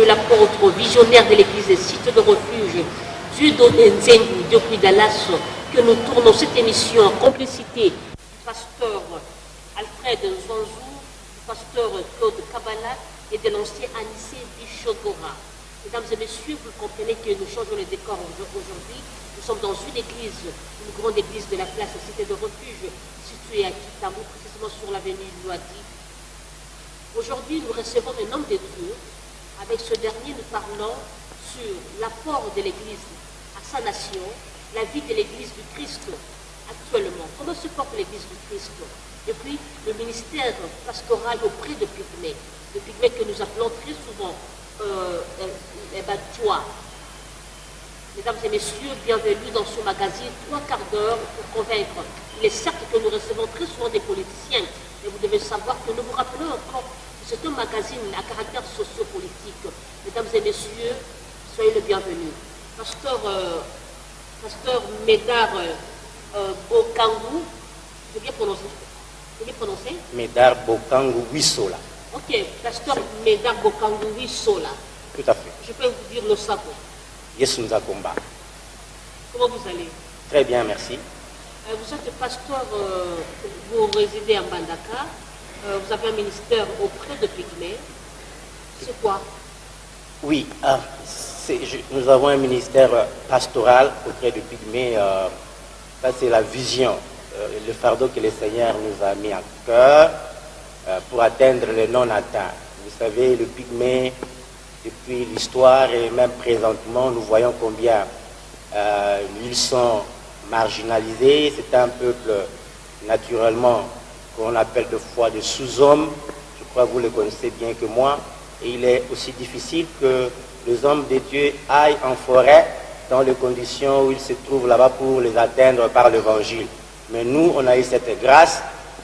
de l'apôtre visionnaire de l'église des sites de refuge, Judo Nzengu depuis Dallas, que nous tournons cette émission en complicité du pasteur Alfred Nzonzou, du pasteur Claude Kabbalah et de l'ancien Anissé Bichogora. Mesdames et messieurs, vous comprenez que nous changeons le décor aujourd'hui. Nous sommes dans une église, une grande église de la place Cité de Refuge, située à Kitamu, précisément sur l'avenue Louadi. Aujourd'hui, nous recevons un homme de Dieu. Avec ce dernier, nous parlons sur l'apport de l'église à sa nation, la vie de l'église du Christ actuellement. Comment se porte l'église du Christ depuis le ministère pastoral auprès de Pygmée, que nous appelons très souvent Batchoua. Mesdames et messieurs, bienvenue dans ce magazine 3 quarts d'heure pour convaincre. Il est certes que nous recevons très souvent des politiciens, mais vous devez savoir que nous vous rappelons encore que c'est un magazine à caractère sociopolitique. Mesdames et messieurs, soyez le bienvenu. Pasteur Médard Bokangu, j'ai bien prononcé? Médard Bokangu Wissola. Ok, pasteur Médard Bokangu Wissola. Tout à fait. Je peux vous dire le sabo. Yes, nous combat. Comment vous allez? Très bien, merci. Vous êtes pasteur, vous résidez en Bandaka, vous avez un ministère auprès de Pygmée. C'est quoi? Oui, nous avons un ministère pastoral auprès de Pygmée. Ça, c'est la vision, le fardeau que le Seigneur nous a mis à cœur pour atteindre les non-atteints. Vous savez, le Pygmée, depuis l'histoire et même présentement, nous voyons combien ils sont marginalisés. C'est un peuple, naturellement, qu'on appelle de fois des sous-hommes. Je crois que vous le connaissez bien que moi. Et il est aussi difficile que les hommes de Dieu aillent en forêt dans les conditions où ils se trouvent là-bas pour les atteindre par l'évangile. Mais nous, on a eu cette grâce,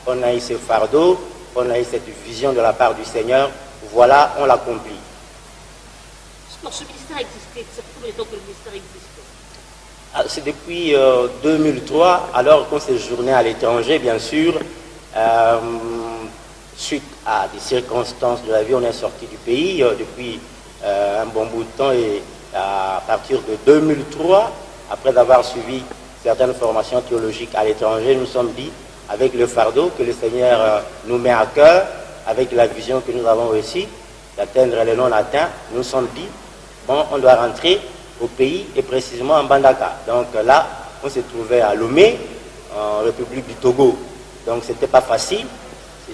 on a eu ce fardeau, on a eu cette vision de la part du Seigneur. Voilà, on l'accomplit. Ce ministère existait, c'est pour combien de temps que le ministère existe? C'est depuis 2003, alors qu'on séjournait à l'étranger, bien sûr. Suite à des circonstances de la vie, on est sorti du pays depuis un bon bout de temps, et à partir de 2003, après avoir suivi certaines formations théologiques à l'étranger, nous sommes dit, avec le fardeau que le Seigneur nous met à cœur, avec la vision que nous avons aussi d'atteindre les non-atteints, nous sommes dit, bon, on doit rentrer au pays et précisément en Bandaka. Donc là, on s'est trouvé à Lomé, en République du Togo. Donc c'était pas facile.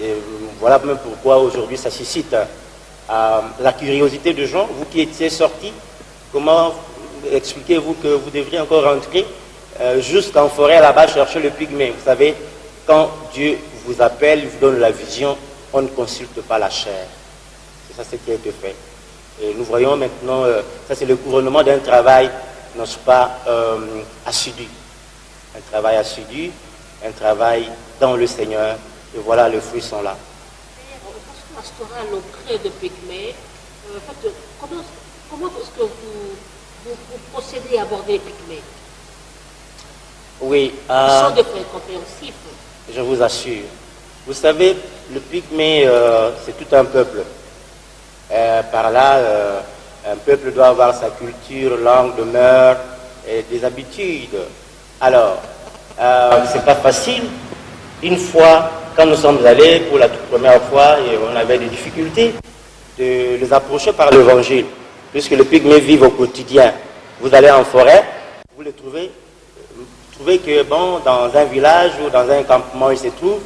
Et voilà même pourquoi aujourd'hui ça suscite la curiosité de gens. Vous qui étiez sortis, comment expliquez-vous que vous devriez encore rentrer jusqu'en forêt là-bas chercher le Pygmée? Vous savez, quand Dieu vous appelle, il vous donne la vision, on ne consulte pas la chair. C'est ça ce qui a été fait. Et nous voyons maintenant, ça c'est le couronnement d'un travail, n'est-ce pas, assidu. Un travail assidu, un travail dans le Seigneur. Et voilà, les fruits sont là. Le poste pastoral auprès de Pygmée, en fait, comment est-ce que vous procédez à aborder les Pygmées? Oui. Ils sont des frères compréhensifs. Je vous assure. Vous savez, le Pygmée, c'est tout un peuple. Par là, un peuple doit avoir sa culture, langue, de mœurs et des habitudes. Alors, c'est pas facile. Une fois, quand nous sommes allés pour la toute première fois, et on avait des difficultés de les approcher par l'évangile, puisque les Pygmées vivent au quotidien. Vous allez en forêt, vous les trouvez que bon, dans un village ou dans un campement, ils se trouvent,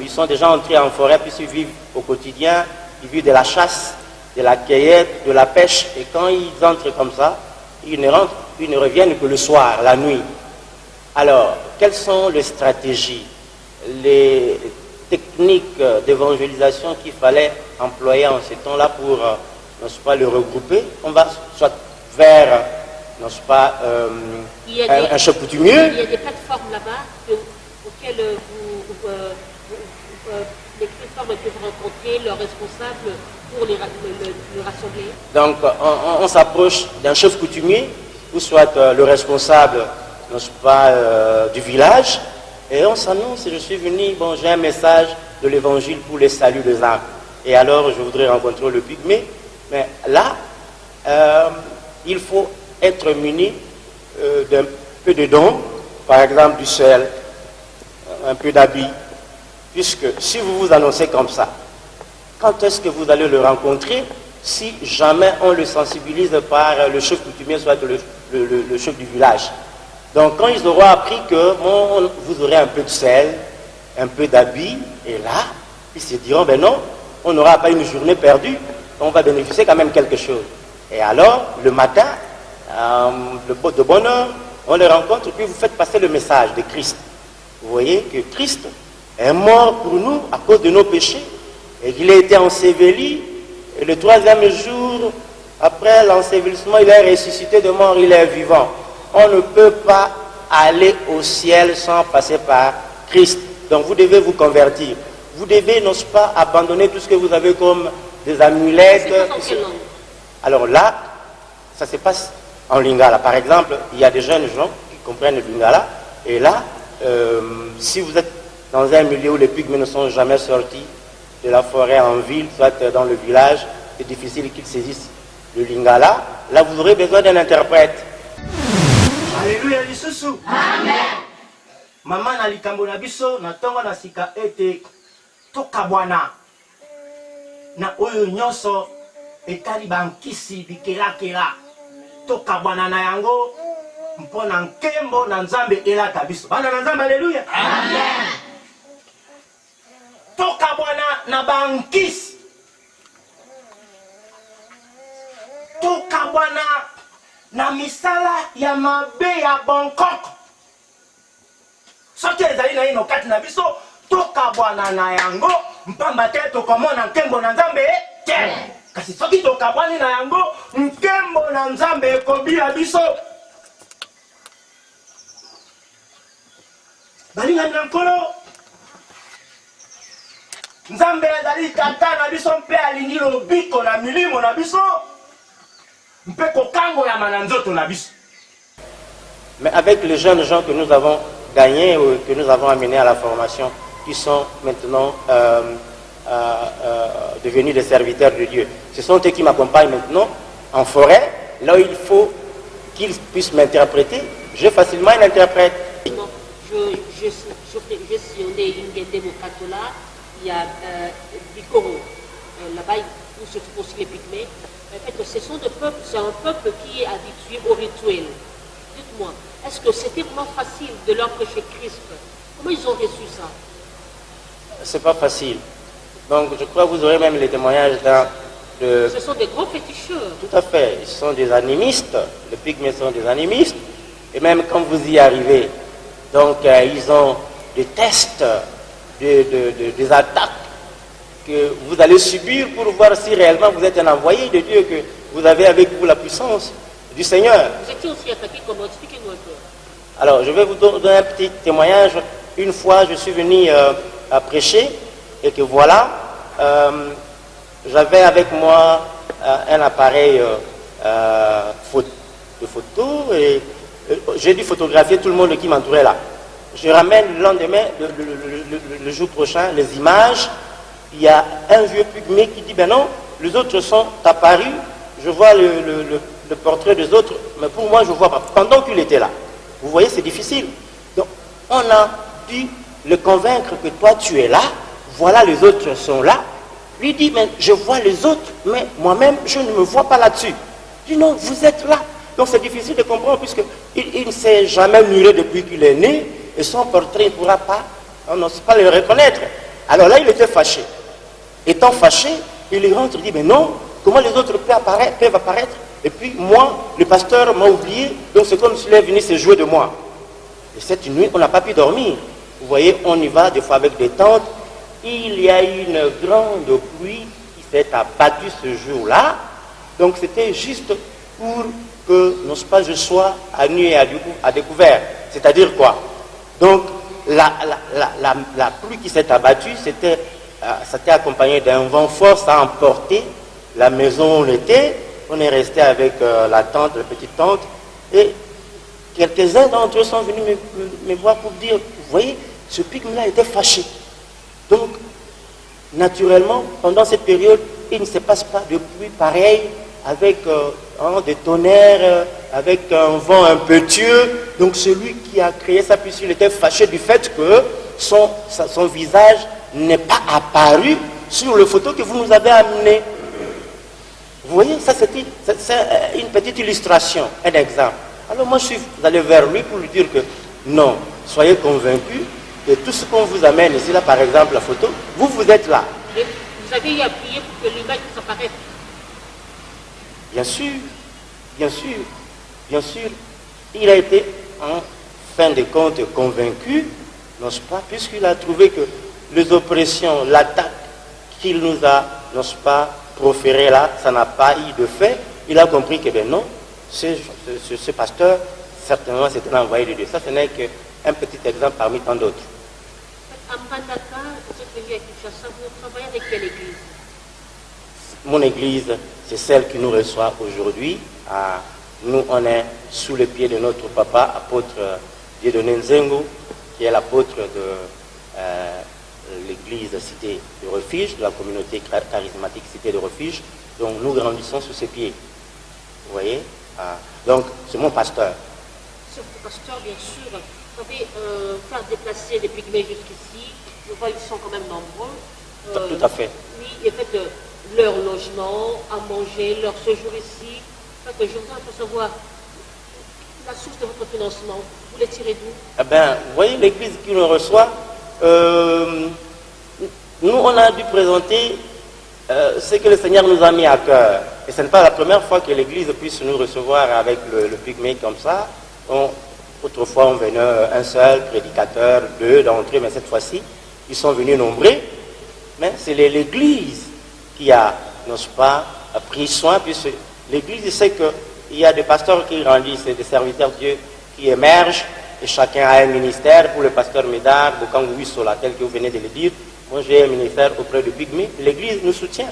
ils sont déjà entrés en forêt puisqu'ils vivent au quotidien. Ils vivent de la chasse, de la cueillette, de la pêche. Et quand ils entrent comme ça, ils ne reviennent que le soir, la nuit. Alors, quelles sont les stratégies, les techniques d'évangélisation qu'il fallait employer en ces temps-là pour, n'est-ce pas, le regrouper? On va soit vers, n'est-ce pas, un chef coutumier. Il y a des plateformes là-bas auxquelles les plateformes peuvent rencontrer leurs responsables pour les rassembler. Donc, on s'approche d'un chef coutumier, ou soit le responsable, n'est-ce pas, du village, et on s'annonce, je suis venu, bon, j'ai un message de l'évangile pour les saluts des âmes. Et alors, je voudrais rencontrer le Pygmée. Mais là, il faut être muni d'un peu de dons, par exemple du sel, un peu d'habits, puisque si vous vous annoncez comme ça, quand est-ce que vous allez le rencontrer si jamais on le sensibilise par le chef coutumier, soit le chef du village? Donc quand ils auront appris que bon, vous aurez un peu de sel, un peu d'habits, et là, ils se diront, ben non, on n'aura pas une journée perdue, on va bénéficier quand même quelque chose. Et alors, le matin, de bonne heure, on les rencontre, puis vous faites passer le message de Christ. Vous voyez que Christ est mort pour nous à cause de nos péchés, et qu'il a été enseveli, et le troisième jour, après l'ensevelissement, il est ressuscité de mort, il est vivant. On ne peut pas aller au ciel sans passer par Christ. Donc vous devez vous convertir. Vous devez, n'est-ce pas, abandonner tout ce que vous avez comme des amulettes. Alors là, ça se passe en lingala. Par exemple, il y a des jeunes gens qui comprennent le lingala. Et là, si vous êtes dans un milieu où les pygmées ne sont jamais sortis de la forêt en ville, soit dans le village, c'est difficile qu'ils saisissent le lingala. Là, vous aurez besoin d'un interprète. Alléluia, lisusu. Amen. Maman na likambo na biso na tongo na sika ete tokabwana na oyo nyonso etali bankisi bikelakela tokabwana na yango mpona nkembo na Nzambe elaka biso. Bana na Nzambe, alléluia. Amen. Tokabwana na bankisi, tokabwana na misala ya mabe ya bonkoko. Soki ezali na ino kati na biso, tokabwana na yango mpamba te tokomona nkembo na Nzambe te. Kasi soki tokabwani na yango, nkembo na Nzambe ekobila biso. Balingani na nkolo, Nzambe azali tata na biso mpe alingi lobiko na milimo na biso. Mais avec les jeunes gens que nous avons gagnés ou que nous avons amenés à la formation, qui sont maintenant devenus des serviteurs de Dieu, ce sont eux qui m'accompagnent maintenant en forêt, là où il faut qu'ils puissent m'interpréter. J'ai facilement un interprète. Je sillonnais Ingende Mokatola, il y a Bikoro, là-bas où se trouvent aussi les pygmées. En fait, ce sont des peuples, c'est un peuple qui est habitué au rituel. Dites-moi, est-ce que c'était vraiment facile de leur prêcher Christ? Comment ils ont reçu ça? C'est pas facile. Donc je crois que vous aurez même les témoignages Ce sont des grands féticheurs. Tout à fait. Ils sont des animistes. Les pygmées sont des animistes. Et même quand vous y arrivez, donc ils ont des tests, des attaques que vous allez subir pour voir si réellement vous êtes un envoyé de Dieu, que vous avez avec vous la puissance du Seigneur. Vous étiez aussi attaqué comment? Expliquez-nous un peu. Alors, je vais vous donner un petit témoignage. Une fois, je suis venu à prêcher et que voilà, j'avais avec moi un appareil de photo et j'ai dû photographier tout le monde qui m'entourait là. Je ramène le lendemain, le jour prochain, les images. Il y a un vieux pygmée qui dit, ben non, les autres sont apparus, je vois le portrait des autres, mais pour moi, je ne vois pas. Pendant qu'il était là. Vous voyez, c'est difficile. Donc, on a dû le convaincre que toi, tu es là, voilà, les autres sont là. Lui dit, mais je vois les autres, mais moi-même, je ne me vois pas là-dessus. Je dis, non, vous êtes là. Donc, c'est difficile de comprendre, puisqu'il ne s'est jamais muré depuis qu'il est né, et son portrait, il ne pourra pas, on n'ose pas le reconnaître. Alors là, il était fâché. Étant fâché, il rentre et dit, mais non, comment les autres peuvent apparaître? Et puis moi, le pasteur m'a oublié, donc c'est comme s'il est venu se jouer de moi. Et cette nuit, on n'a pas pu dormir. Vous voyez, on y va des fois avec des tentes. Il y a une grande pluie qui s'est abattue ce jour-là. Donc c'était juste pour que, n'est-ce pas, je sois à nu et à découvert. C'est-à-dire quoi? Donc la pluie qui s'est abattue, c'était accompagné d'un vent fort, ça a emporté la maison où on était. On est resté avec la tente, la petite tente, et quelques-uns d'entre eux sont venus me voir pour dire, vous voyez, ce pygmée-là était fâché. Donc, naturellement, pendant cette période, il ne se passe pas de pluie pareil avec des tonnerres, avec un vent impétueux. Donc celui qui a créé ça, puisqu'il était fâché du fait que son visage n'est pas apparu sur le photo que vous nous avez amené. Vous voyez, ça c'est une petite illustration, un exemple. Alors moi je suis allé vers lui pour lui dire que non, soyez convaincus de tout ce qu'on vous amène ici, là par exemple la photo, vous êtes là. Et vous avez appuyé pour que l'image puisse apparaître. Bien sûr, bien sûr, bien sûr. Il a été en fin de compte convaincu, n'est-ce pas, puisqu'il a trouvé que les oppressions, l'attaque qu'il nous a, n'est-ce pas, proféré là, ça n'a pas eu de fait. Il a compris que ben non, ce pasteur, certainement c'était l'envoyé de Dieu. Ça, ce n'est qu'un petit exemple parmi tant d'autres. À Mbandaka, vous êtes venu à Kinshasa, vous travaillez avec quelle église? Mon église, c'est celle qui nous reçoit aujourd'hui. Nous, on est sous le pied de notre papa, apôtre Dieudonné Nzengo, qui est l'apôtre de l'église Cité de Refuge, de la communauté charismatique Cité de Refuge. Donc nous grandissons sous ses pieds. Vous voyez? Donc c'est mon pasteur. C'est votre pasteur, bien sûr. Vous savez, faire déplacer les pygmées jusqu'ici, je vois ils sont quand même nombreux. Tout à fait. Oui, et fait leur logement, à manger, leur séjour ici. En fait, je voudrais savoir la source de votre financement. Vous les tirez d'où? Eh bien, vous voyez l'église qui nous reçoit, nous on a dû présenter ce que le Seigneur nous a mis à cœur. Et ce n'est pas la première fois que l'église puisse nous recevoir avec le pygmée comme ça. Autrefois, on venait un seul prédicateur, deux d'entre eux, mais cette fois-ci, ils sont venus nombreux. Mais c'est l'église qui a, n'est-ce pas, pris soin, puisque l'église sait qu'il y a des pasteurs qui grandissent, des serviteurs de Dieu qui émergent, et chacun a un ministère. Pour le pasteur Médard, Bokangui Solatel, que vous venez de le dire, moi j'ai un ministère auprès du pygmée. L'église nous soutient.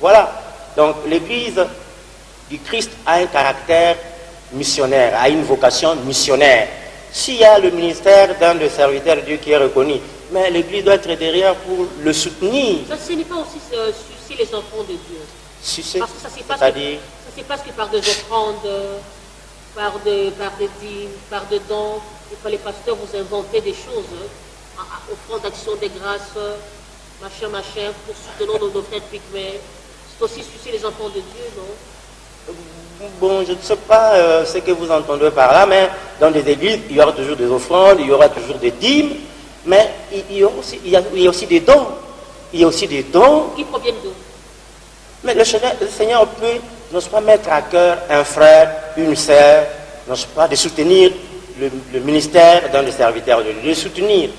Voilà. Donc l'église du Christ a un caractère missionnaire, a une vocation missionnaire. S'il y a le ministère d'un des serviteurs de Dieu qui est reconnu, mais l'église doit être derrière pour le soutenir. Ça, ce n'est pas aussi sucer les enfants de Dieu. Sucer, parce que ça ne c'est pas ce que par des offrandes, par des dîmes, par des dons. Et quand les pasteurs vous inventez des choses, offrandes d'action des grâces, machin, pour soutenir nos frères pygmées. C'est aussi sucer les enfants de Dieu, non? Bon, je ne sais pas ce que vous entendez par là, mais dans des églises, il y aura toujours des offrandes, il y aura toujours des dîmes, mais il y a aussi des dons. Il y a aussi des dons. Qui proviennent d'où? Mais le Seigneur peut, n'est-ce pas, mettre à cœur un frère, une sœur, n'est-ce pas, de soutenir le ministère d'un des serviteurs de Dieu, de le soutenir.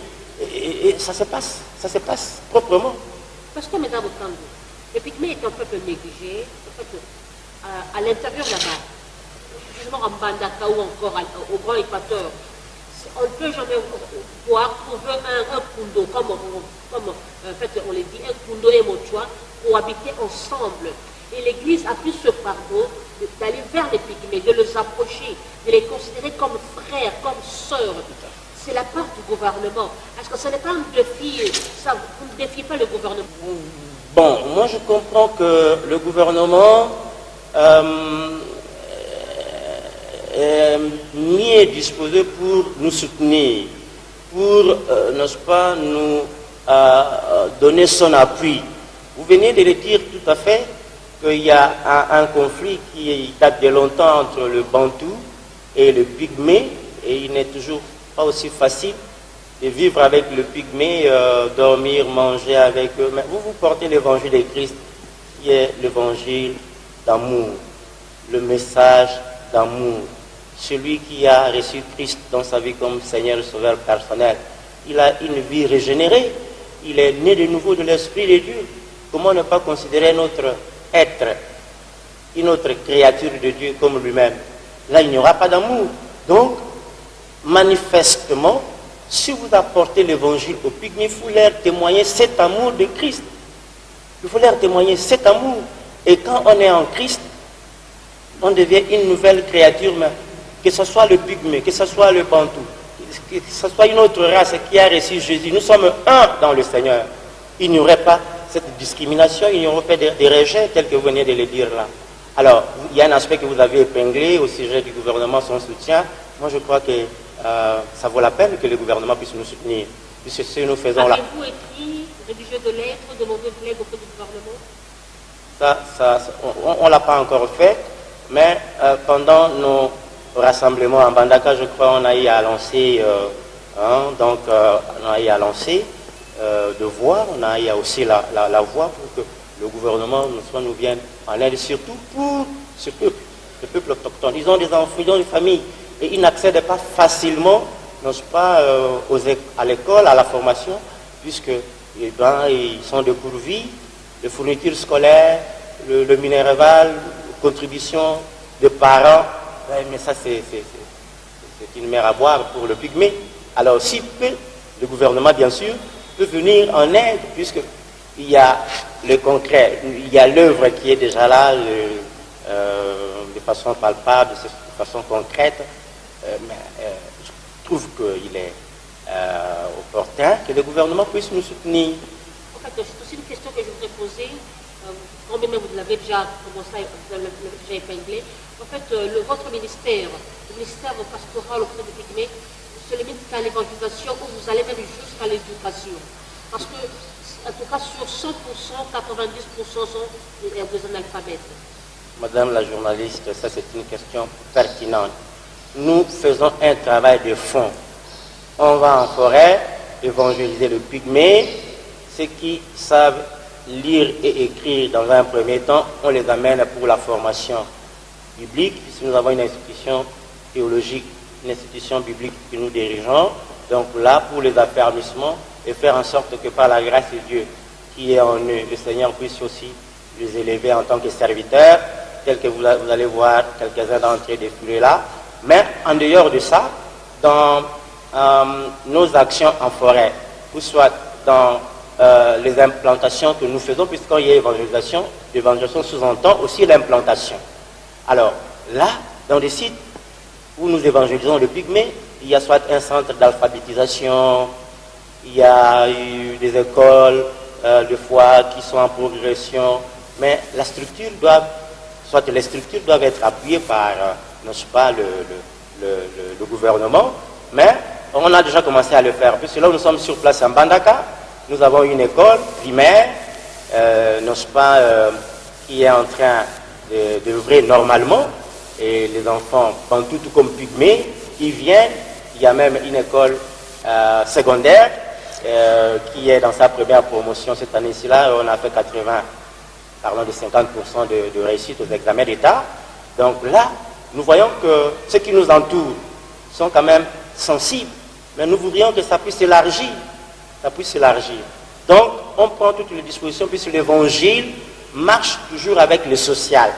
Et ça se passe proprement. Parce que, mesdames, le pygmée est un peuple négligé. En fait, à l'intérieur là-bas, justement en Mbandaka ou encore au Grand Équateur, on ne peut jamais pouvoir trouver un kundo, comme en fait on les dit, un kundo et mochoa, pour habiter ensemble. Et l'Église a pris ce fardeau d'aller vers les pygmées, de les approcher, de les considérer comme frères, comme sœurs. C'est la part du gouvernement. Est-ce que ce n'est pas un défi, ça, vous ne défiez pas le gouvernement? Bon, moi je comprends que le gouvernement est mieux disposé pour nous soutenir, pour, n'est-ce pas, nous donner son appui. Vous venez de le dire tout à fait, qu'il y a un conflit qui date de longtemps entre le Bantou et le Pygmée, et il n'est toujours pas aussi facile de vivre avec le Pygmée, dormir, manger avec eux. Mais vous portez l'évangile de Christ, qui est l'évangile d'amour, le message d'amour. Celui qui a reçu Christ dans sa vie comme Seigneur et Sauveur personnel, il a une vie régénérée, il est né de nouveau de l'Esprit de Dieu. Comment ne pas considérer notre être, une autre créature de Dieu comme lui-même? Là, il n'y aura pas d'amour. Donc, manifestement, si vous apportez l'évangile aux pygmées, il faut leur témoigner cet amour de Christ. Il faut leur témoigner cet amour. Et quand on est en Christ, on devient une nouvelle créature, mais que ce soit le pygmée, que ce soit le bantou, que ce soit une autre race qui a reçu Jésus. Nous sommes un dans le Seigneur. Il n'y aurait pas cette discrimination, ils auront fait des rejets tels que vous venez de le dire là. Alors, il y a un aspect que vous avez épinglé au sujet du gouvernement, son soutien. Moi, je crois que ça vaut la peine que le gouvernement puisse nous soutenir. Puisque ce que nous faisons là. Avez-vous écrit, rédigé de lettres, demandé de l'aide auprès du gouvernement? On ne l'a pas encore fait, mais pendant nos rassemblements en Bandaka, je crois, on a eu à lancer, de voix, on a eu aussi la voix pour que le gouvernement nous vienne en aide, surtout pour le peuple autochtone. Ils ont des enfants, ils ont des familles, et ils n'accèdent pas facilement, n'est-ce pas, à l'école, à la formation, puisque ils sont dépourvus de fournitures scolaires, le minéral, contribution des parents. Ouais, mais ça, c'est une mer à boire pour le pygmée. Alors, si le gouvernement, bien sûr, peut venir en aide, puisqu'il y a le concret, il y a l'œuvre qui est déjà là, de façon palpable, de façon concrète. Mais je trouve qu'il est opportun que le gouvernement puisse nous soutenir. En fait, c'est aussi une question que je voudrais poser. Quand même vous l'avez déjà commencé, vous l'avez déjà épinglé. En fait, votre ministère, le ministère pastoral auprès des Pygmées, se limite qu'à l'évangélisation ou vous allez même jusqu'à l'éducation. Parce que, en tout cas, sur 100%, 90% sont des analphabètes. Madame la journaliste, ça c'est une question pertinente. Nous faisons un travail de fond. On va en forêt évangéliser le pygmée. Ceux qui savent lire et écrire dans un premier temps, on les amène pour la formation biblique. Si nous avons une institution théologique, une institution biblique que nous dirigeons, donc là, pour les affermissements, et faire en sorte que par la grâce de Dieu qui est en eux, le Seigneur puisse aussi les élever en tant que serviteurs, tels que vous allez voir quelques-uns d'entre eux défiler là. Mais en dehors de ça, dans nos actions en forêt, ou soit dans les implantations que nous faisons, puisqu'il y a l'évangélisation sous-entend aussi l'implantation. Alors là, dans des sites où nous évangélisons le pygmée, il y a soit un centre d'alphabétisation, il y a eu des écoles de foi qui sont en progression, mais les structures doivent être appuyées par, n'est-ce pas, le gouvernement, mais on a déjà commencé à le faire, puisque là où nous sommes sur place en Bandaka, nous avons une école primaire, n'est-ce pas, qui est en train d'œuvrer normalement, et les enfants, tout comme pygmées, ils viennent. Il y a même une école secondaire qui est dans sa première promotion cette année-ci. Là, on a fait 50% de réussite aux examens d'État. Donc là, nous voyons que ceux qui nous entourent sont quand même sensibles, mais nous voudrions que ça puisse s'élargir. Donc, on prend toutes les dispositions, puisque l'évangile marche toujours avec le social.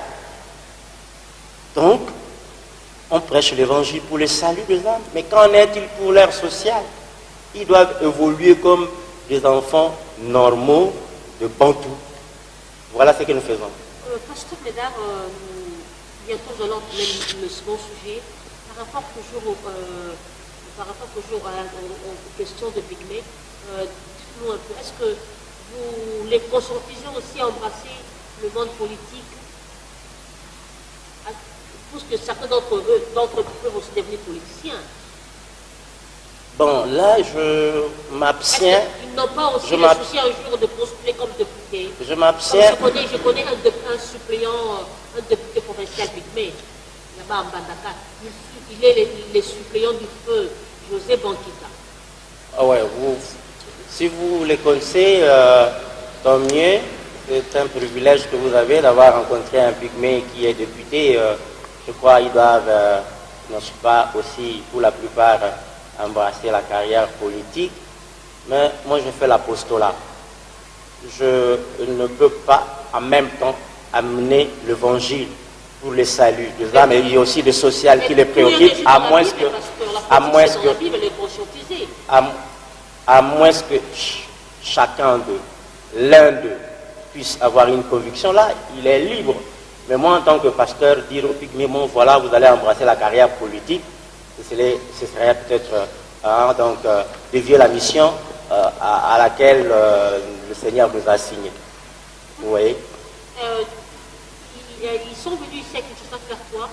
Donc, on prêche l'évangile pour le salut des âmes, mais qu'en est-il pour leur social? Ils doivent évoluer comme des enfants normaux de Bantou. Voilà ce que nous faisons. Pasteur Médard, bientôt nous allons le second sujet. Par rapport toujours aux questions de pygmées, dites-nous un peu, est-ce que vous les conscientisez aussi à embrasser le monde politique? Parce que certains d'entre eux peuvent aussi devenir politiciens. Bon, là, je m'abstiens. Ils n'ont pas aussi le souci un jour de postuler comme député. Je m'abstiens. Je connais un suppléant, un député provincial pygmée, là-bas en Bandaka. Il est le suppléant du feu, José Bankita. Ah ouais, si vous les connaissez, tant mieux. C'est un privilège que vous avez d'avoir rencontré un pygmée qui est député. Je crois qu'ils doivent, n'est-ce pas, aussi, pour la plupart, embrasser la carrière politique. Mais moi, je fais l'apostolat. Je ne peux pas, en même temps, amener l'évangile pour le salut des âmes. Et il y a aussi le social qui les préoccupe, à moins que chacun d'eux, l'un d'eux, puisse avoir une conviction. Là, il est libre. Mais moi, en tant que pasteur, dire aux pygmées, bon, voilà, vous allez embrasser la carrière politique, ce serait peut-être dévier la mission à laquelle le Seigneur nous a assignée. Vous voyez? Ils sont venus ici à Kinshasa faire quoi?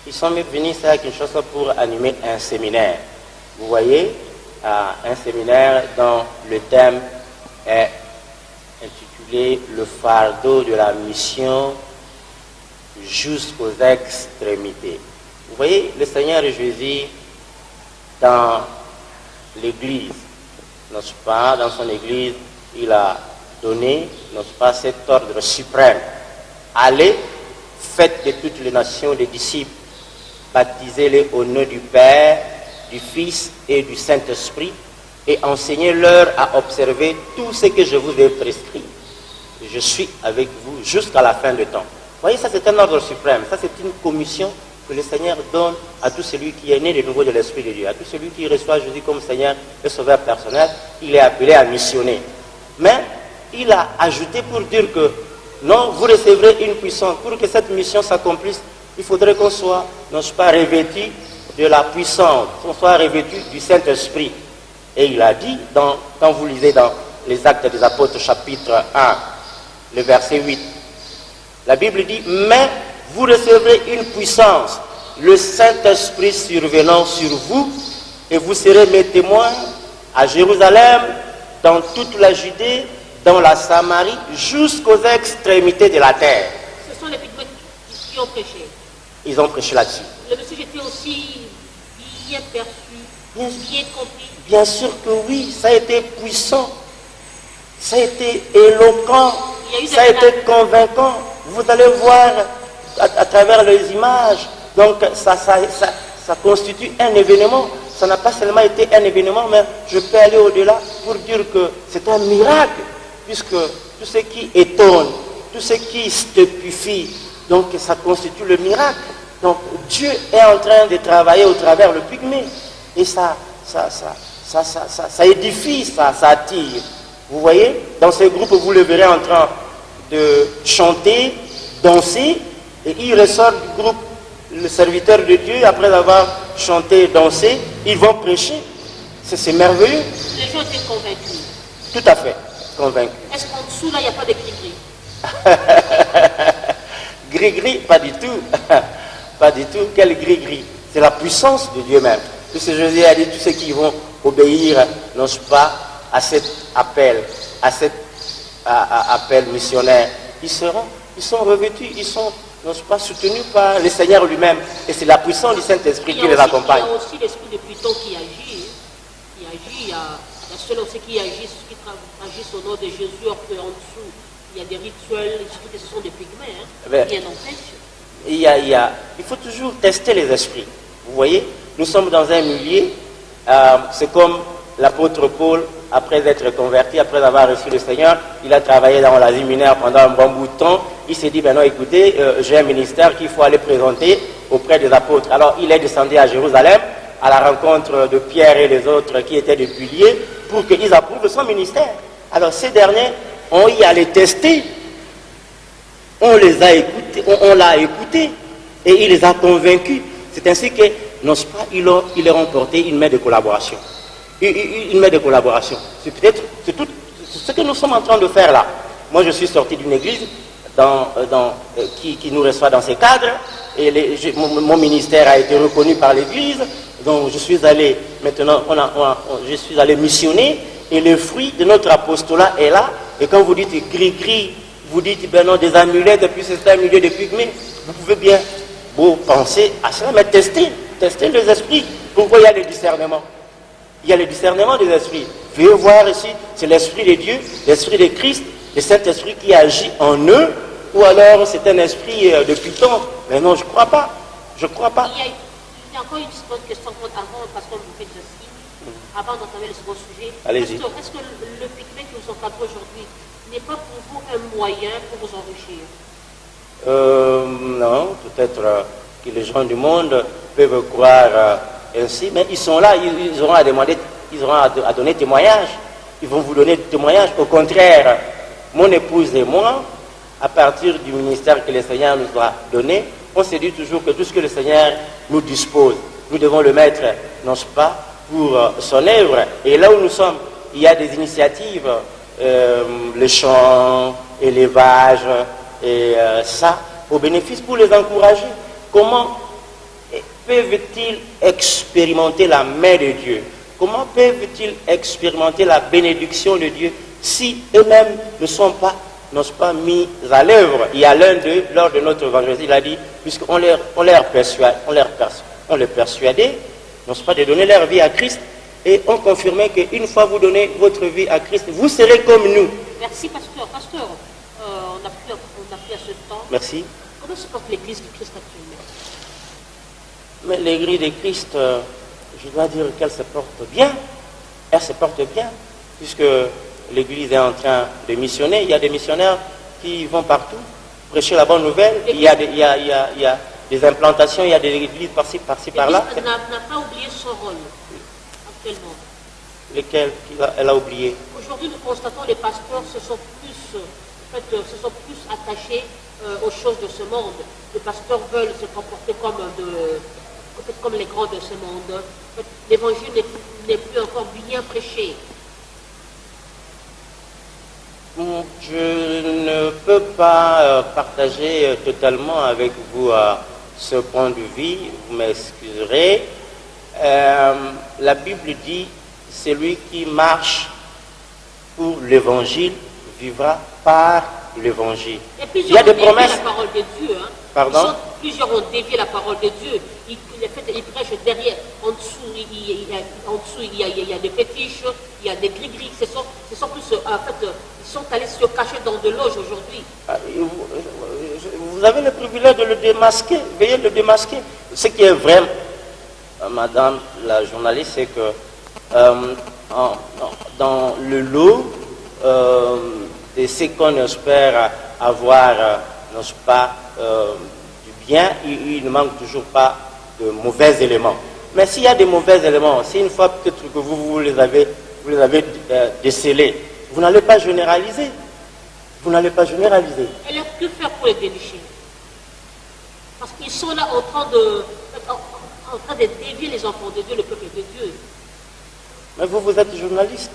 Ils sont venus ici à Kinshasa pour animer un séminaire. Vous voyez, un séminaire dont le thème est intitulé « Le fardeau de la mission jusqu'aux extrémités ». Vous voyez, le Seigneur Jésus, dans l'Église, n'est-ce pas, dans son Église, il a donné, n'est-ce pas, cet ordre suprême. Allez, faites de toutes les nations des disciples, baptisez-les au nom du Père, du Fils et du Saint-Esprit, et enseignez-leur à observer tout ce que je vous ai prescrit. Je suis avec vous jusqu'à la fin du temps. Vous voyez, ça c'est un ordre suprême, ça c'est une commission que le Seigneur donne à tout celui qui est né de nouveau de l'Esprit de Dieu, à tout celui qui reçoit Jésus comme Seigneur et Sauveur personnel, il est appelé à missionner. Mais il a ajouté pour dire que non, vous recevrez une puissance. Pour que cette mission s'accomplisse, il faudrait qu'on soit, non pas revêtu de la puissance, qu'on soit revêtu du Saint-Esprit. Et il a dit, quand vous lisez dans les Actes des Apôtres chapitre 1, le verset 8, la Bible dit, mais vous recevrez une puissance, le Saint-Esprit survenant sur vous, et vous serez mes témoins à Jérusalem, dans toute la Judée, dans la Samarie, jusqu'aux extrémités de la terre. Ce sont les Pygmées qui ont prêché. Ils ont prêché là-dessus. Le message était aussi bien perçu, bien compris. Bien sûr que oui, ça a été puissant, ça a été éloquent, ça a été convaincant. Vous allez voir à travers les images, donc ça constitue un événement. Ça n'a pas seulement été un événement, mais je peux aller au-delà pour dire que c'est un miracle, puisque tout ce qui étonne, tout ce qui stupéfie, donc ça constitue le miracle. Donc Dieu est en train de travailler au travers le pygmée, et ça édifie, ça attire. Vous voyez, dans ce groupe, vous le verrez en train de chanter, danser, et il ressort du groupe, le serviteur de Dieu, après avoir chanté et dansé, ils vont prêcher. C'est merveilleux. Les gens étaient convaincus. Tout à fait, convaincus. Est-ce qu'en dessous, là, il n'y a pas de gris-gris? Gris-gris, pas du tout. Pas du tout. Quel gris-gris? C'est la puissance de Dieu même. Puisque Jésus a dit, tous ceux qui vont obéir, non pas à cet appel, appel missionnaire, ils sont revêtus, ils sont, non pas, soutenus par le Seigneur lui-même. Et c'est la puissance du Saint-Esprit qui les accompagne. Il y a aussi l'esprit de Pluton qui agit. Il y a selon ceux qui agissent au nom de Jésus, or qu'en dessous, il y a des rituels, que ce sont des pygmées, bien empêche. Il faut toujours tester les esprits. Vous voyez, nous sommes dans un milieu, c'est comme l'apôtre Paul, après être converti, après avoir reçu le Seigneur, il a travaillé dans l'Asie mineure pendant un bon bout de temps. Il s'est dit, ben non, écoutez, j'ai un ministère qu'il faut aller présenter auprès des apôtres. Alors il est descendu à Jérusalem, à la rencontre de Pierre et les autres qui étaient des piliers, pour qu'ils approuvent son ministère. Alors ces derniers, on y allait tester, on les a écoutés, on l'a écouté, et il les a convaincus. C'est ainsi que, non pas, il leur ont porté une main de collaboration. Une main de collaboration. C'est tout ce que nous sommes en train de faire là. Moi, je suis sorti d'une église qui nous reçoit dans ces cadres, et mon ministère a été reconnu par l'église, donc je suis allé, maintenant, je suis allé missionner, et le fruit de notre apostolat est là, et quand vous dites gris-gris, vous dites, ben non, des amulettes, et puis c'est un milieu de pygmées, vous pouvez bien vous penser à cela, mais tester les esprits. Pourquoi il y a le discernement? Il y a le discernement des esprits. Veuillez voir ici, c'est l'esprit de Dieu, l'esprit de Christ, le Saint-Esprit qui agit en eux, ou alors c'est un esprit de Python. Mais non, je ne crois pas. Je ne crois pas. Il y a encore une seconde question avant, parce qu'on vous fait de signe, avant d'entamer le second sujet. Allez-y. Est-ce que le pygmée qui vous encadre aujourd'hui n'est pas pour vous un moyen pour vous enrichir? Non, peut-être que les gens du monde peuvent croire ainsi, mais ils sont là, ils auront à demander, ils auront à donner témoignage. Ils vont vous donner témoignage. Au contraire, mon épouse et moi, à partir du ministère que le Seigneur nous a donné, on se dit toujours que tout ce que le Seigneur nous dispose, nous devons le mettre, non pas, pour son œuvre. Et là où nous sommes, il y a des initiatives, le chant, élevage, et ça, au bénéfice pour les encourager. Comment peuvent-ils expérimenter la main de Dieu? Comment peuvent-ils expérimenter la bénédiction de Dieu si eux-mêmes n'osent pas mis à l'œuvre? Il y a l'un d'eux, lors de notre évangile, il a dit, puisqu'on les persuadait, n'osent pas de donner leur vie à Christ, et on confirmait qu'une fois vous donnez votre vie à Christ, vous serez comme nous. Merci, pasteur. Pasteur, on a plus à ce temps. Merci. Comment se porte l'Église du Christ actuellement? Mais l'Église de Christ, je dois dire qu'elle se porte bien. Elle se porte bien, puisque l'Église est en train de missionner. Il y a des missionnaires qui vont partout prêcher la bonne nouvelle. Il y a des implantations, il y a des églises par-ci, par-là. L'Église n'a pas oublié son rôle actuellement. Lesquelles elle a oublié? Aujourd'hui, nous constatons que les pasteurs se sont plus attachés aux choses de ce monde. Les pasteurs veulent se comporter comme les grands de ce monde. L'évangile n'est plus encore bien prêché. Je ne peux pas partager totalement avec vous ce point de vue, vous m'excuserez. La Bible dit, celui qui marche pour l'évangile vivra par l'évangile. Il y a des promesses. La parole de Dieu, hein. Pardon? Plusieurs ont dévié la parole de Dieu. Ils prêchent derrière. En dessous, il y a des fétiches, il y a des gris-gris. Ce sont plus, en fait, ils sont allés se cacher dans de loges aujourd'hui. Vous avez le privilège de le démasquer. Veuillez le démasquer. Ce qui est vrai, madame la journaliste, c'est que dans le lot de ce qu'on espère avoir, n'est-ce pas, du bien, il ne manque toujours pas de mauvais éléments. Mais s'il y a des mauvais éléments, si une fois peut-être que vous les avez décelés, vous n'allez pas généraliser. Vous n'allez pas généraliser. Et alors, que faire pour les dénicher? Parce qu'ils sont là en train de dévier les enfants de Dieu, le peuple de Dieu. Mais vous êtes journaliste.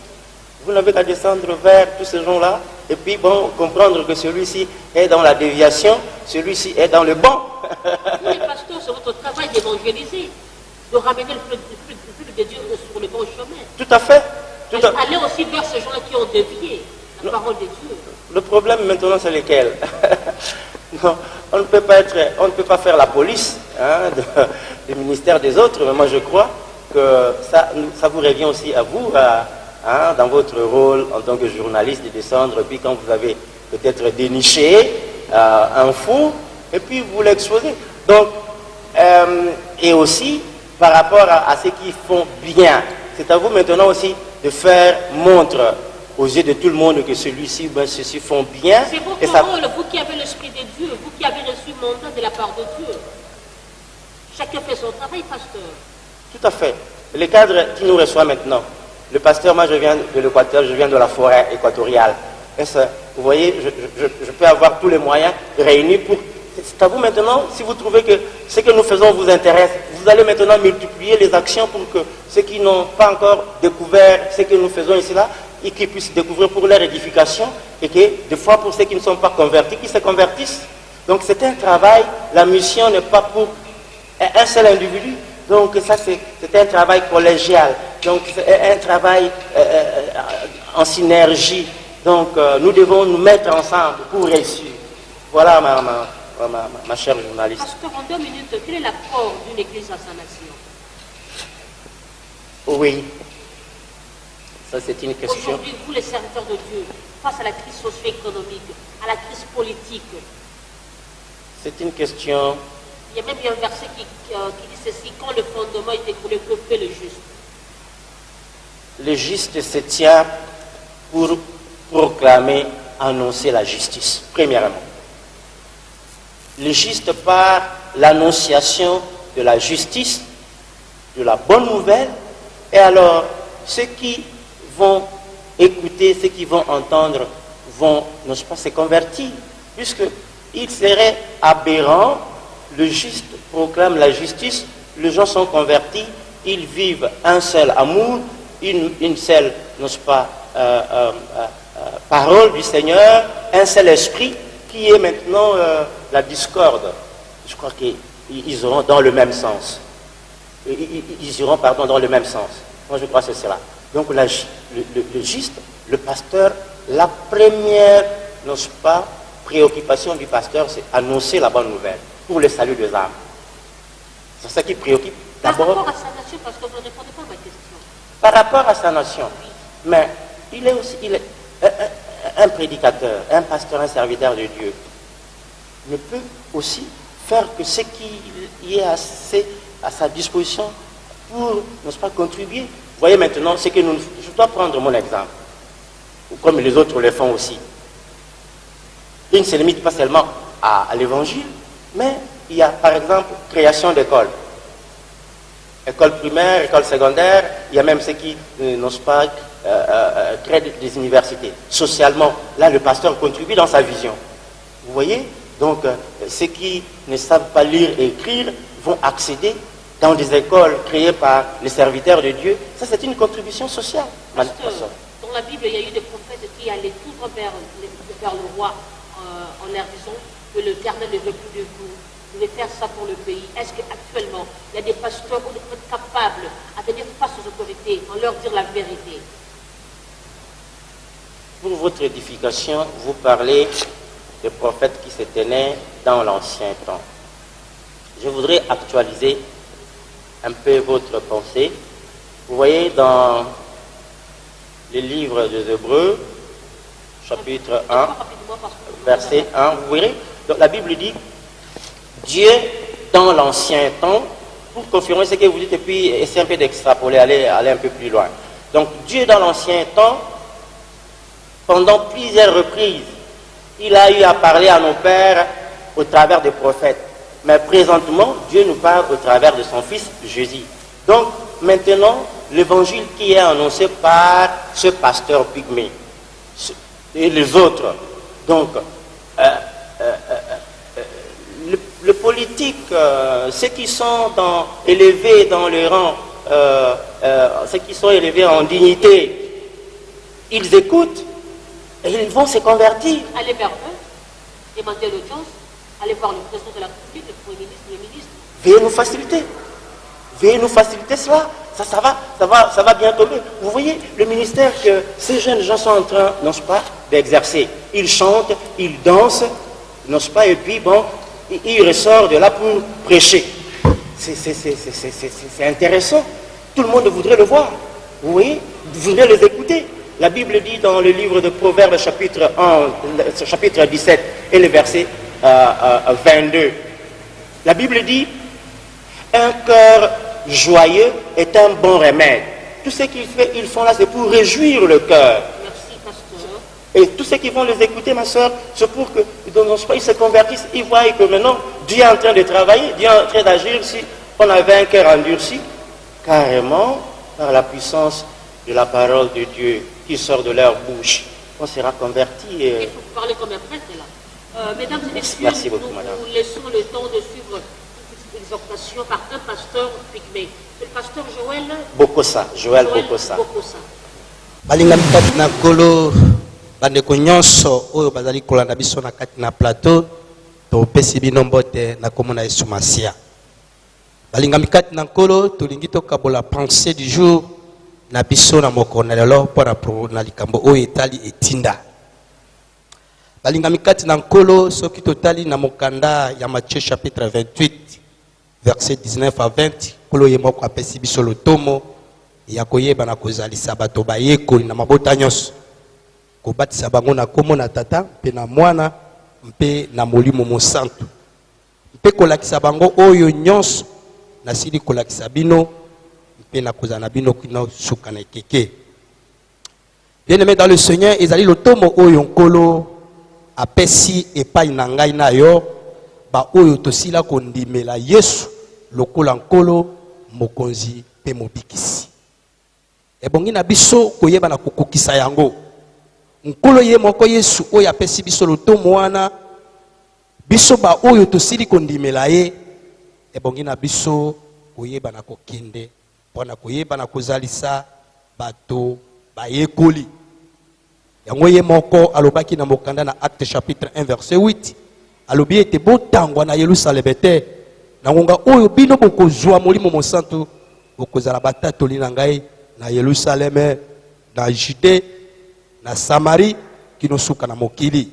Vous n'avez qu'à descendre vers tous ces gens-là et puis comprendre que celui-ci est dans la déviation, celui-ci est dans le bon. Vous, les pasteurs, c'est votre travail d'évangéliser, de ramener le peuple de Dieu sur le bon chemin. Tout à fait. Allez aussi vers ces gens-là qui ont dévié la parole de Dieu. Le problème maintenant, c'est lequel? Non, on ne peut pas faire la police du ministère des autres, mais moi je crois que ça vous revient aussi à vous, dans votre rôle en tant que journaliste, de descendre, et puis quand vous avez peut-être déniché un faux, et puis vous l'exposez. Donc, et aussi, par rapport à ceux qui font bien, c'est à vous maintenant aussi de faire montre aux yeux de tout le monde que ceux-ci font bien. C'est votre rôle, vous qui avez l'Esprit de Dieu, vous qui avez reçu le mandat de la part de Dieu. Chacun fait son travail, pasteur. Tout à fait. Le cadre qui nous reçoit maintenant, le pasteur, moi je viens de l'Équateur, je viens de la forêt équatoriale. Vous voyez, je peux avoir tous les moyens réunis pour... C'est à vous maintenant, si vous trouvez que ce que nous faisons vous intéresse, vous allez maintenant multiplier les actions pour que ceux qui n'ont pas encore découvert ce que nous faisons ici là, et qu'ils puissent découvrir pour leur édification, et que des fois pour ceux qui ne sont pas convertis, qu'ils se convertissent. Donc c'est un travail, la mission n'est pas pour un seul individu. Donc ça c'est un travail collégial, donc c'est un travail en synergie. Donc nous devons nous mettre ensemble pour réussir. Voilà ma chère journaliste. Pasteur, en 2 minutes, quel est l'apport d'une église à sa nation? Oui, ça c'est une question. Aujourd'hui, vous les serviteurs de Dieu, face à la crise socio-économique, à la crise politique, c'est une question. Il y a même un verset qui dit ceci: quand le fondement est écroulé, que fait le juste? Le juste se tient pour proclamer, annoncer la justice, premièrement. Le juste par l'annonciation de la justice, de la bonne nouvelle, et alors ceux qui vont écouter, ceux qui vont entendre, vont, n'est-ce pas, se convertir, puisqu'il serait aberrant, le juste proclame la justice, les gens sont convertis, ils vivent un seul amour, une seule, n'est-ce pas, parole du Seigneur, un seul esprit qui est maintenant la discorde. Je crois qu'ils iront dans le même sens. Ils iront, pardon, dans le même sens. Moi, je crois que c'est cela. Donc, le juste, le pasteur, la première, n'est-ce pas, préoccupation du pasteur, c'est annoncer la bonne nouvelle pour le salut des âmes. C'est ça qui préoccupe d'abord. Par rapport à sa nation, parce que vous ne répondez pas à ma question. Par rapport à sa nation. Mais il est un prédicateur, un pasteur, un serviteur de Dieu. Ne peut aussi faire que ce qui est à sa disposition pour, n'est-ce pas, contribuer. Vous voyez maintenant, ce que je dois prendre mon exemple, comme les autres le font aussi. Il ne se limite pas seulement à l'évangile, mais il y a par exemple création d'écoles. École primaire, école secondaire, il y a même ceux qui n'osent pas créer des universités. Socialement, là le pasteur contribue dans sa vision. Vous voyez? Donc ceux qui ne savent pas lire et écrire vont accéder dans des écoles créées par les serviteurs de Dieu. Ça, c'est une contribution sociale. Pasteur, dans la Bible, il y a eu des prophètes qui allaient tout vers le roi en leur disant que l'Éternel ne veut plus de vous. Vous devez faire ça pour le pays. Est-ce qu'actuellement, il y a des pasteurs qui sont capables à tenir face aux autorités, en leur dire la vérité? Pour votre édification, vous parlez des prophètes qui se tenaient dans l'ancien temps. Je voudrais actualiser un peu votre pensée. Vous voyez dans les livres des Hébreux, chapitre 1, verset 1, vous verrez, donc la Bible dit Dieu dans l'ancien temps, pour confirmer ce que vous dites et puis essayer un peu d'extrapoler, aller un peu plus loin. Donc Dieu dans l'ancien temps, pendant plusieurs reprises, il a eu à parler à nos pères au travers des prophètes. Mais présentement, Dieu nous parle au travers de son Fils Jésus. Donc maintenant, l'évangile qui est annoncé par ce pasteur pygmée et les autres. Donc, le politique, ceux qui sont élevés dans le rang, ceux qui sont élevés en dignité, ils écoutent et ils vont se convertir. Allez vers eux, demandez l'audience, allez voir le président de la République, le Premier ministre, le ministre. Veuillez nous faciliter. Veuillez nous faciliter cela. Ça va bien tomber. Vous voyez le ministère que ces jeunes gens sont en train, n'est-ce pas, d'exercer. Ils chantent, ils dansent, n'est-ce pas, et puis bon, ils ressortent de là pour prêcher. C'est intéressant. Tout le monde voudrait le voir. Vous voyez, vous voudrez les écouter. La Bible dit dans le livre de Proverbes, chapitre 17 et le verset 22. La Bible dit, un cœur joyeux est un bon remède. Tout ce qu'ils font là, c'est pour réjouir le cœur. Merci, pasteur. Et tous ceux qui vont les écouter, ma soeur, c'est pour qu'ils se convertissent, ils voient que maintenant, Dieu est en train de travailler, Dieu est en train d'agir. Si on avait un cœur endurci, carrément, par la puissance de la parole de Dieu qui sort de leur bouche, on sera converti. Il faut parler comme un prêtre là. Mesdames et messieurs, merci beaucoup, nous laissons le temps de suivre cette exhortation par un pasteur pygmée. Le pasteur Joël Bokosa. Bokosa. balingami kati na nkolo bandeko nyonso oyo bazali kolanda biso na kati na plateau topesi bino mbote na kombo na Yesu Masia. Balingami kati na nkolo tolingi tokabola pensée du jour na biso na mokolo na lelo mpona na likambo oyo etali etinda. Balingami kati na nkolo soki totali na mokanda ya Matthieu chapitre 28 verset 19 à 20 nkolo ye moko apesi biso lotomo ya koyeba na kozalisa bato bayekoli na mabota nyonso kobatisa bango na kombo na tata mpe na mwana mpe na molimo mosantu mpe kolakisa bango oyo nyonso nasili kolakisa bino mpe na kozala na bino kino suka na ekeke. Bien-aimé dans le Seigneur, ezali lotomo oyo nkolo apesi epai na ngai na yo ba oyo tosila kondimela Yesu lokola nkolo mokonzi mpe mobikisi. Ebongi na biso koyeba na kokokisa yango. Nkolo ye moko Yesu oyo apesi biso lotomo wana biso ba oyo tosili kondimela ye ebongi na biso koyeba na kokende mpona koyeba na kozalisa bato bayekoli. yango ye moko alobaki na mokanda na Acte chapitre 1 verset 8 alobi ete botangwa na Yerusalem te na ngonga oyo bino bokozwa molimo mosantu bokozala batatoli na ngai na Yerusalem na Judée na Samarie kino suka na mokili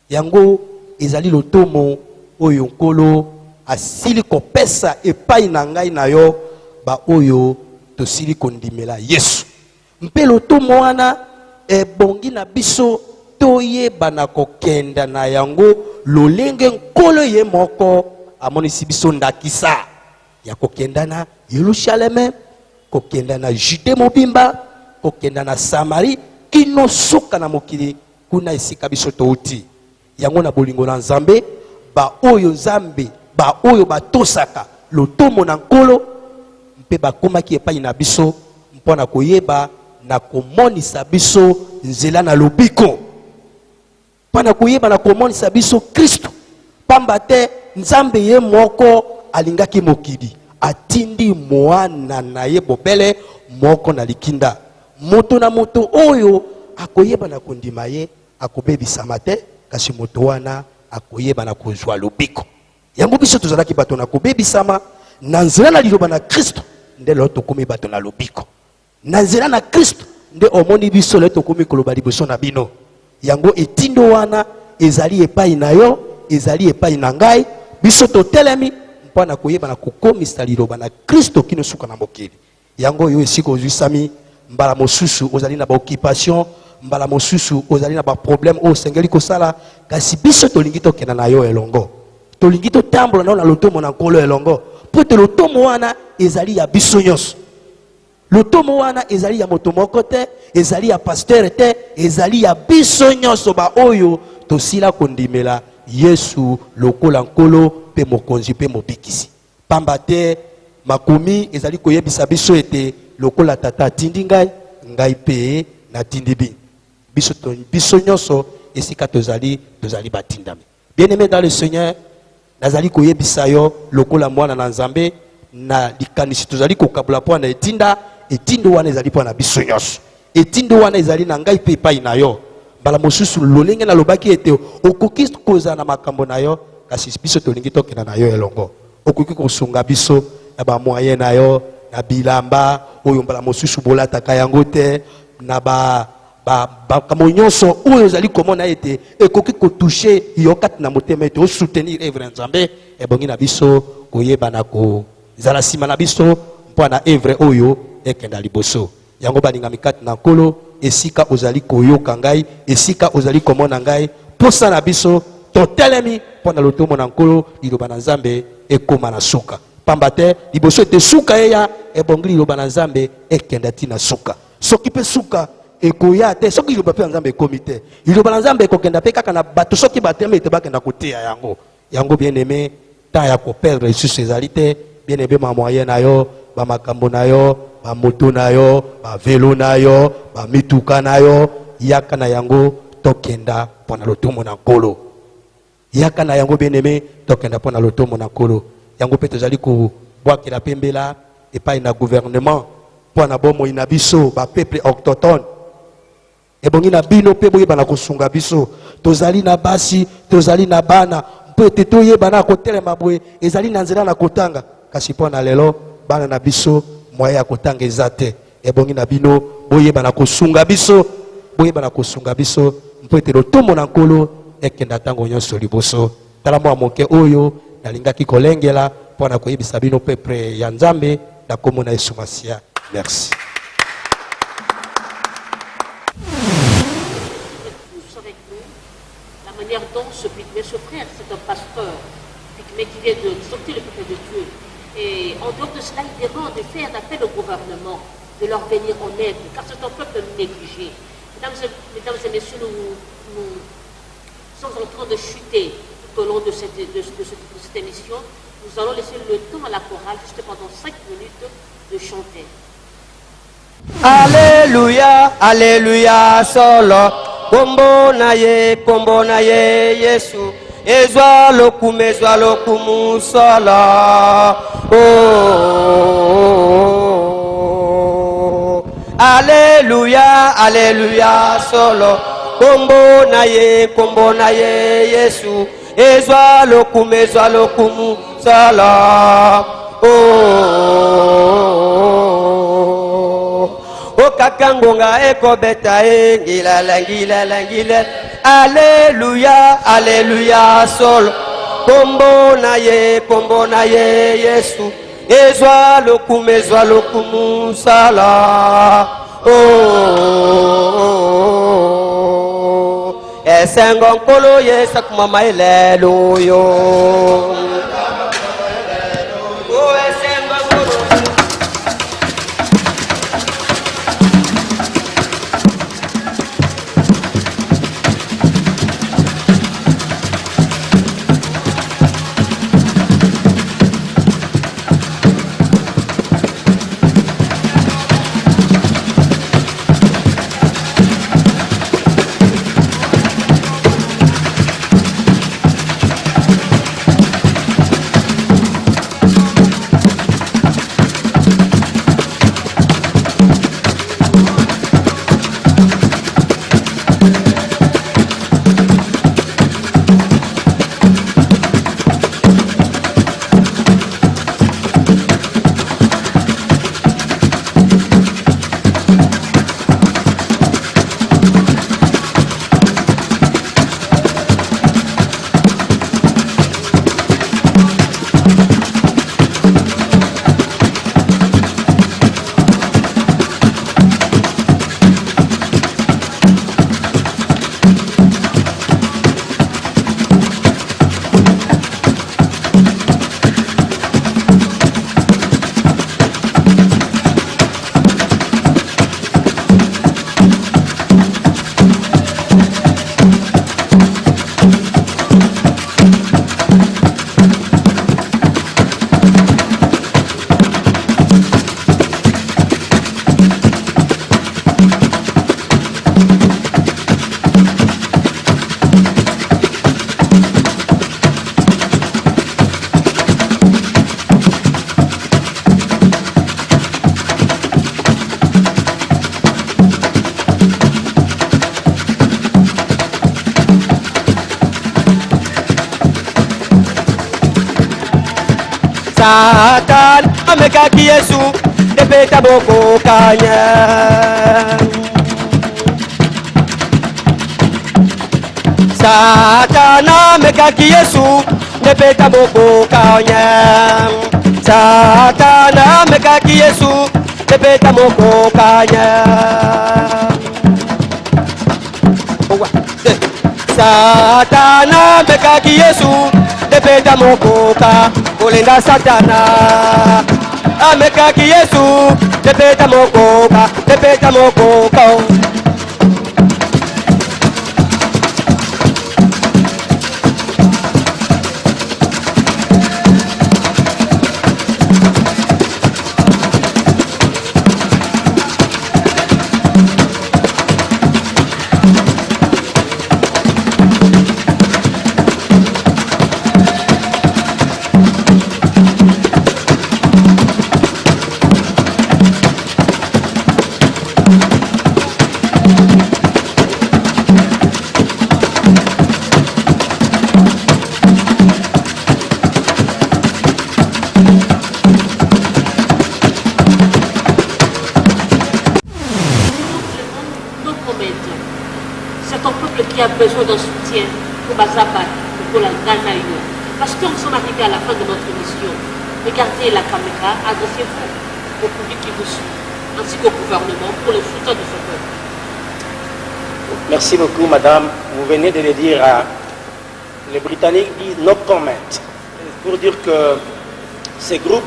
yango ezali lotomo oyo nkolo asili kopesa epai na ngai na yo ba oyo tosili kondimela Yesu mpe lotomo wana ebongi na biso toyeba na kokenda na yango lolenge nkolo ye moko amonisi biso ndakisa ya kokenda na Yerusalem kokenda na Judée mobimba kokenda na Samarie kino suka na mokili kuna esika biso touti yango na bolingo na Nzambe ba oyo Nzambe ba oyo batosaka lotomo na nkolo mpe bakomaki epai na biso mpona koyeba na komonisa biso nzela na lobiko mpona koyeba na komonisa biso Kristo pamba te Nzambe ye moko alingaki mokili atindi mwana na ye bobele moko na likinda moto na moto oyo akoyeba na kondima ye akobebisama te kasi moto wana akoyeba na kozwa lobiko yango biso tozalaki bato na kobebisama na nzela na liloba na Kristo nde lelo tokomi bato na lobiko na nzela na Kristo nde omoni biso lelo tokomi koloba liboso na bino yango etindo wana ezali epai na yo ezali epai na ngai biso totelemi mpona koyeba na kokomisa liloba na Kristo kino suka na mokili yango yo esika ozwisami mbala mosusu ozali na baoccupation mbala mosusu ozali na baproblème oyo osengeli kosala kasi biso tolingi tokenda na yo elongo tolingi totambola nao na lotomo na nkolo elongo po ete lotomo wana ezali ya biso nyonso lotomo wana ezali ya moto moko te ezali ya pasteur te ezali ya biso nyonso ba oyo tosila kondimela Yesu lokola nkolo pe mokonzi pe mobikisi pamba te makomi ezali koyebisa biso ete lokola tata atindi ngai ngai pe natindi biso nyonso esika tozali batindami bien-aimé dans le Seigneur nazali koyebisa yo lokola mwana na Nzambe na likanisi tozali kokabula mpo na etindo wana ezali mpo na biso nyonso etindo wana ezali na ngai pe epai na yo mbala mosusu lolenge nalobaki ete okoki kozala na makambo na yo kasi biso tolingi tokenda na yo elongo okoki kosunga biso na bamoyen na yo na bilamba oyo mbala mosusu bolataka yango te na makambo nyonso oyo ezali komona ete ekoki kotouche yo kati na motema ete osoutenir evre Nzambe ebongi na biso koyeba na kozala nsima na biso mpo na evre oyo ekenda liboso yango balingami kati na nkolo esika ozali koyoka ngai esika ozali komona ngai posa na biso totelemi mpo na lotomo na nkolo liloba na Nzambe ekoma na suka pamba te liboso ete suka eya ebongi liloba na Nzambe ekenda tina suka soki mpe suka ekoya te soki liloba mpe Nzambe ekomi te liloba na Nzambe ekokenda mpe kaka na bato soki batemi ete bakenda koteya yango bien-aimé temps ya koperdre lisusu ezali te bien-aimé bamoyen na yo bamakambo na yo bamoto na yo bavelo na yo bamituka na yo yaka na yango tokenda mpo na lotomo na nkolo yaka na yango bien-aimé tokenda mpo na lotomo na nkolo yango mpe tozali kobwakela mpe mbela epai na gouvernement mpo na bomoi na biso bapeuple autochtone ebongi na bino mpe boyeba na kosunga biso tozali na basi tozali na bana mpo ete toyeba na kotelema boye ezali na nzela na kotanga kasi mpo na lelo bana na biso moyen ya kotanga eza te ebongi na bino boyeba na kosunga biso mpo ete lotomo na nkolo ekenda ntango nyonso liboso tala mwa moke oyo nalingaki kolengela mpo na koyebisa bino peuple ya Nzambe na kombo na Yesu Masia. Merci. Tous avec nous, la manière dont ce frère, c'est un pasteur pygmée qui vient de sortir le peuple de Dieu. Et en dehors de cela, il demande de faire appel au gouvernement, de leur venir en aide, car c'est un peuple négligé. Mesdames et messieurs, nous sommes en train de chuter tout au long de cette émission. Nous allons laisser le temps à la chorale, juste pendant 5 minutes, de chanter. Alléluia, Alléluia, solo. Kombo na ye, Yesu. Ezwa lokumu solo. Oh. Alléluia, Alléluia, solo. Kombo na ye Yesu. Ezwa lokumu solo. O kakangonga eko beta ngila. Alléluia, Alléluia, solo. Kombo na ye Yesu. Ezwa lokumu sala. Esengo nkolo yesa kumama eleluyo. Satan amekaki Yesu depeta boko kanya. Satan amekaki Yesu depeta boko kanya. Satan amekaki Yesu depeta boko kanya. Satan amekaki Yesu depeta mokoka kulinda Satana. Amekaki Yesu depeta mokoka C'est ton peuple qui a besoin d'un soutien pour Bazabat, pour la Ghana. Parce que nous sommes arrivés à la fin de notre mission. Regardez la caméra, adressez-vous au public qui vous suit, ainsi qu'au gouvernement pour le soutien de ce peuple. Merci beaucoup, madame. Vous venez de le dire. Les Britanniques disent no comment. Pour dire que ces groupes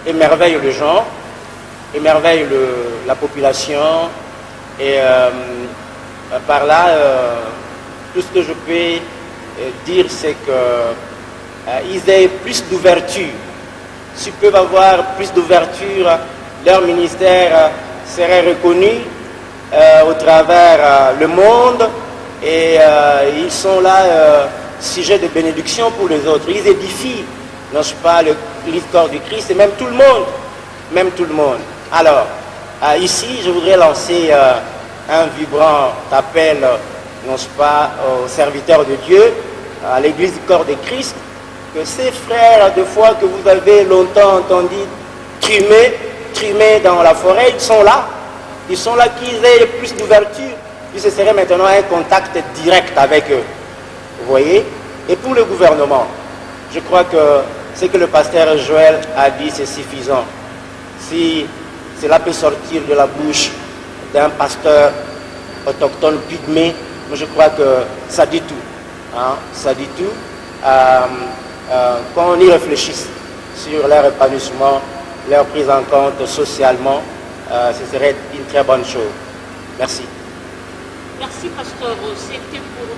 émerveillent les gens, émerveillent la population. Et par là, tout ce que je peux dire, c'est qu'ils aient plus d'ouverture. S'ils peuvent avoir plus d'ouverture, leur ministère serait reconnu au travers le monde. Et ils sont là, sujet de bénédiction pour les autres. Ils édifient, n'est-ce pas, le corps du Christ, et même tout le monde. Même tout le monde. Alors, Ici, je voudrais lancer un vibrant appel, non pas aux serviteurs de Dieu, à l'Église du corps de Christ, que ces frères de foi que vous avez longtemps entendu trimer dans la forêt, ils sont là qu'ils aient plus d'ouverture, puis ce serait maintenant un contact direct avec eux. Vous voyez? Et pour le gouvernement, je crois que ce que le pasteur Joël a dit, c'est suffisant. Si cela peut sortir de la bouche d'un pasteur autochtone pygmée, je crois que ça dit tout. Hein? Ça dit tout. Qu'on y réfléchisse sur leur épanouissement, leur prise en compte socialement, ce serait une très bonne chose. Merci. Merci, pasteur. C'était pour nous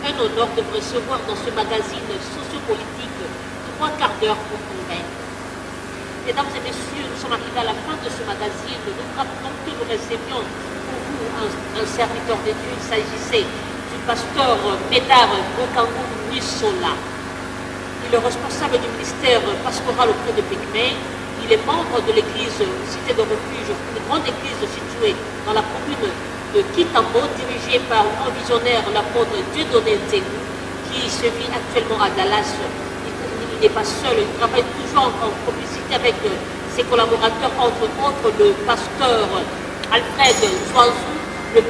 un honneur de vous recevoir dans ce magazine sociopolitique 3 quarts d'heure pour convaincre. Mesdames et messieurs, nous sommes arrivés à la fin de ce magazine. Nous rappelons que nous recevions pour vous un serviteur de Dieu. Il s'agissait du pasteur Médard Bokangou Nissola. Il est responsable du ministère pastoral auprès de Pygmée. Il est membre de l'église Cité de Refuge, une grande église située dans la commune de Kitambo, dirigée par un visionnaire, l'apôtre Dieudonné Nzengou, qui se vit actuellement à Dallas. Il n'est pas seul, il travaille toujours en complicité avec ses collaborateurs, entre autres le pasteur Alfred Zouanzou, le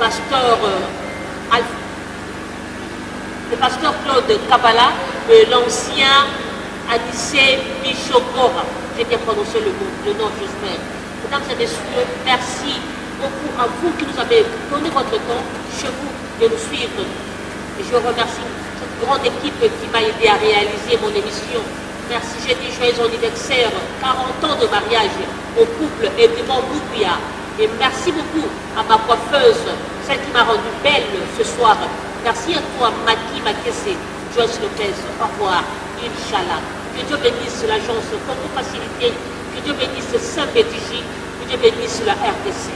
pasteur Claude Kabala, l'ancien Anissé Michokora. J'ai bien prononcé le nom, j'espère. Mesdames et messieurs, merci beaucoup à vous qui nous avez donné votre temps chez vous de nous suivre. Et je remercie cette grande équipe qui m'a aidé à réaliser mon émission. Merci, j'ai dit joyeux anniversaire, 40 ans de mariage au couple Edmond Boubia. Et merci beaucoup à ma coiffeuse, celle qui m'a rendue belle ce soir. Merci à toi, Maki Makese, Joyce Lopez. Au revoir, Inch'Allah. Que Dieu bénisse l'agence Congo Facilité, que Dieu bénisse Saint-Bédigi, que Dieu bénisse la RDC.